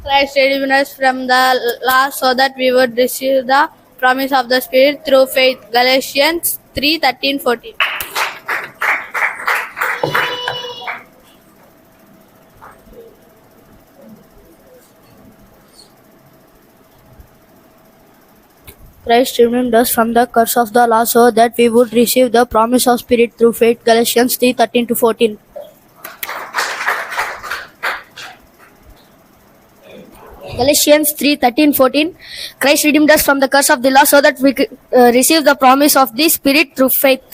Christ redeemed us from the law so that we would receive the promise of the Spirit through faith. Galatians 3:13-14. Christ redeemed us from the curse of the law so that we would receive the promise of Spirit through faith. Galatians 3:13-14. Galatians 3:13-14. Christ redeemed us from the curse of the law so that we could receive the promise of the Spirit through faith.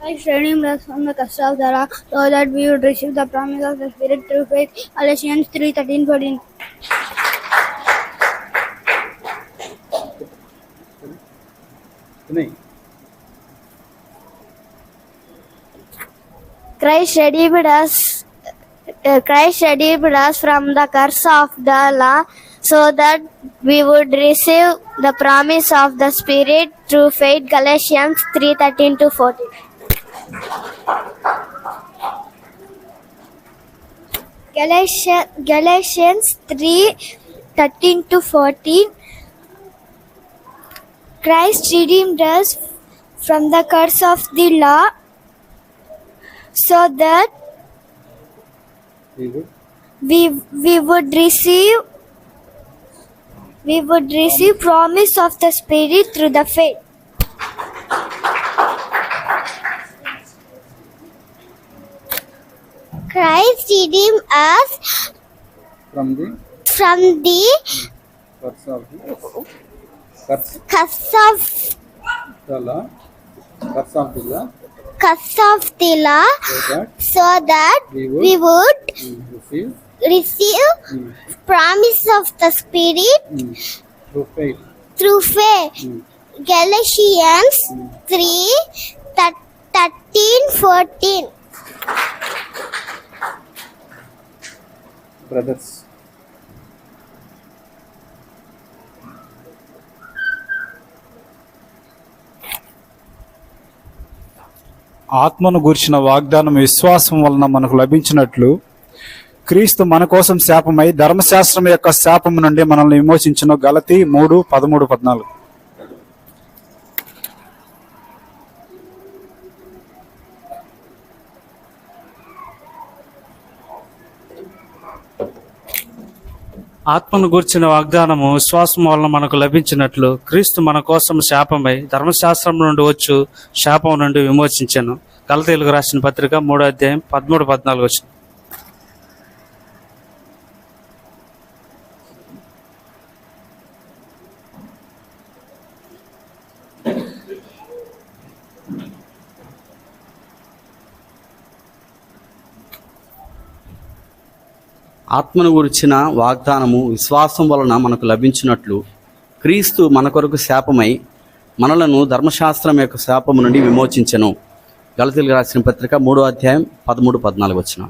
Christ redeemed us from the curse of the law so that we would receive the promise of the Spirit through faith. Galatians 3:13-14. Christ redeemed us from the curse of the law so that we would receive the promise of the Spirit through faith. Galatians 3:13-14. Galatians 3:13-14. Christ redeemed us from the curse of the law so that we would receive promise of the Spirit through the faith. Christ redeemed us from the curse of the law so that we would receive promise of the Spirit through faith. Galatians 3:13-14. Brothers, ఆత్మను గూర్చిన వాగ్దానం విశ్వాసం వలన మనకు లభించినట్లు క్రీస్తు మన కోసం శాపమై ధర్మశాస్త్రం యొక్క శాపము నుండి మనల్ని విమోచించిన. గలతీ 3:13-14. ఆత్మను గూర్చిన వాగ్దానము విశ్వాసం వలన మనకు లభించినట్లు క్రీస్తు మన కోసం శాపమై ధర్మశాస్త్రం నుండి వచ్చు శాపం నుండి విమోచించాను. గలతీయులకు రాసిన పత్రిక 3:13-14. ఆత్మను గురించిన వాగ్దానము విశ్వాసం వలన మనకు లభించినట్లు క్రీస్తు మన కొరకు శాపమై మనలను ధర్మశాస్త్రం యొక్క శాపము నుండి విమోచించెను. గలతీయులకు రాసిన పత్రిక 3:13-14.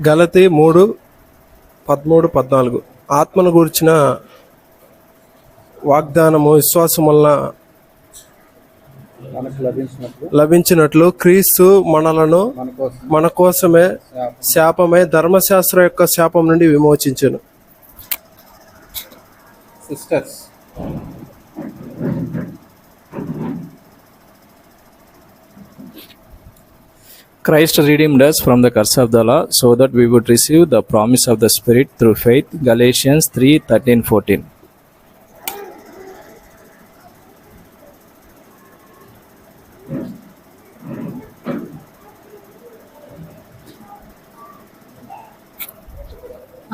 గలతీ 3:13-14. ఆత్మను గురించిన వాగ్దానము విశ్వాసం వలన లభించినట్లు క్రీస్తు మనలను మన కోసమే శాపమై ధర్మశాస్త్రం యొక్క శాపం నుండి విమోచించెను. sisters, Christ redeemed us from the curse of the law so that we would receive the promise of the Spirit through faith. Galatians 3:13-14.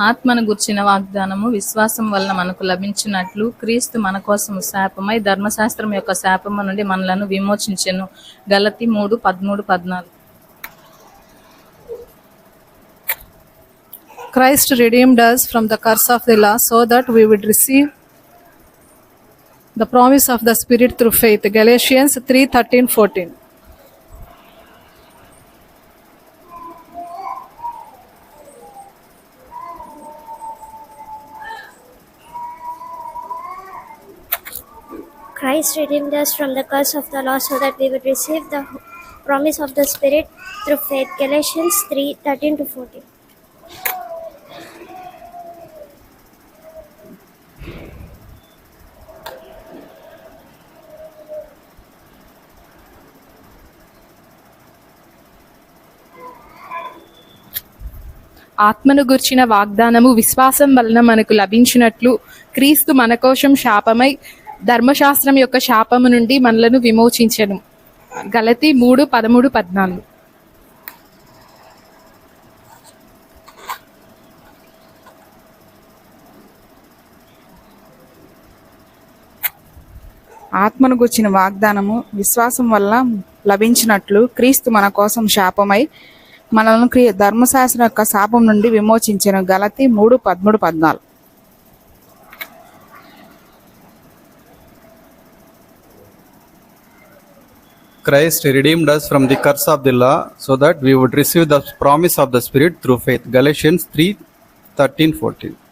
ఆత్మను గుర్చిన వాగ్దానము విశ్వాసం వలన మనకు లభించినట్లు క్రీస్తు మన కోసం శాపమై ధర్మశాస్త్రం యొక్క శాపము నుండి మనలను విమోచించెను. గలతీ 3:13-14. Christ redeemed us from the curse of the law so that we would receive the promise of the Spirit through faith. Galatians 3:13-14. Christ redeemed us from the curse of the law so that we would receive the promise of the Spirit through faith. Galatians 3:13-14. ఆత్మను గుర్చిన వాగ్దానము విశ్వాసం వలన మనకు లభించినట్లు క్రీస్తు మన కోసం శాపమై ధర్మశాస్త్రం యొక్క శాపము నుండి మనలను విమోచించెను. గలతీ 3:13-14. ఆత్మను గుర్చిన వాగ్దానము విశ్వాసం వల్ల లభించినట్లు క్రీస్తు మన కోసం శాపమై మనలను ధర్మశాస్త్రం యొక్క శాపం నుండి విమోచించెను. గలతీ 3:13-14. Christ redeemed us from the curse of the law so that we would receive the promise of the Spirit through faith. Galatians 3:13-14.